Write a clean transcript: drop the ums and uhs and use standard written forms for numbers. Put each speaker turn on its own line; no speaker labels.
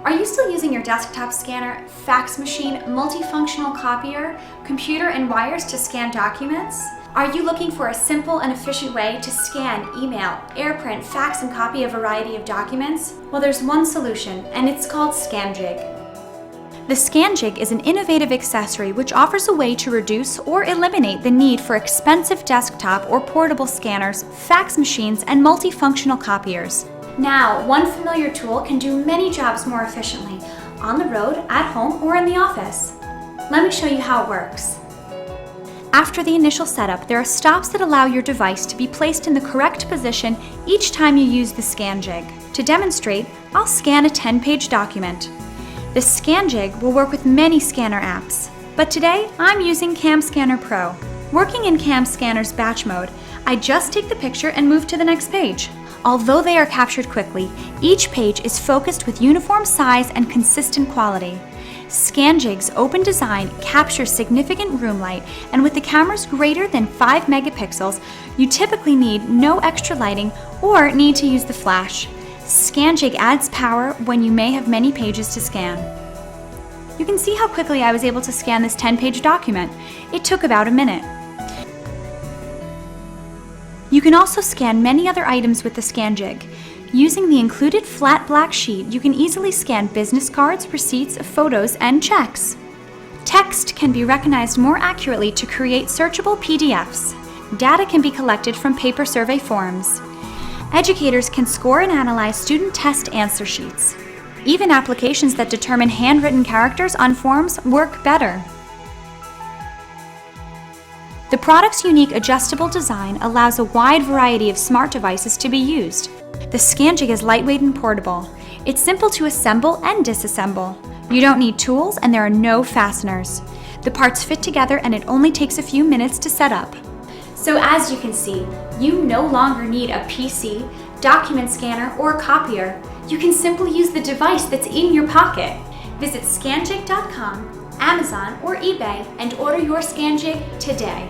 Are you still using your desktop scanner, fax machine, multifunctional copier, computer, and wires to scan documents? Are you looking for a simple and efficient way to scan, email, AirPrint, fax, and copy a variety of documents? Well, there's one solution, and it's called ScanJig. The ScanJig is an innovative accessory which offers a way to reduce or eliminate the need for expensive desktop or portable scanners, fax machines, and multifunctional copiers. Now, one familiar tool can do many jobs more efficiently, on the road, at home, or in the office. Let me show you how it works. After the initial setup, there are stops that allow your device to be placed in the correct position each time you use the ScanJig. To demonstrate, I'll scan a 10-page document. The ScanJig will work with many scanner apps, but today I'm using Cam Scanner Pro. Working in Cam Scanner's batch mode, I just take the picture and move to the next page. Although they are captured quickly, each page is focused with uniform size and consistent quality. ScanJig's open design captures significant room light, and with the cameras greater than 5 megapixels, you typically need no extra lighting or need to use the flash. ScanJig adds power when you may have many pages to scan. You can see how quickly I was able to scan this 10-page document. It took about a minute. You can also scan many other items with the ScanJig. Using the included flat black sheet, you can easily scan business cards, receipts, photos, and checks. Text can be recognized more accurately to create searchable PDFs. Data can be collected from paper survey forms. Educators can score and analyze student test answer sheets. Even applications that determine handwritten characters on forms work better. The product's unique adjustable design allows a wide variety of smart devices to be used. The ScanJig is lightweight and portable. It's simple to assemble and disassemble. You don't need tools, and there are no fasteners. The parts fit together, and it only takes a few minutes to set up. So as you can see, you no longer need a PC, document scanner, or copier. You can simply use the device that's in your pocket. Visit ScanJig.com, Amazon, or eBay and order your ScanJig today.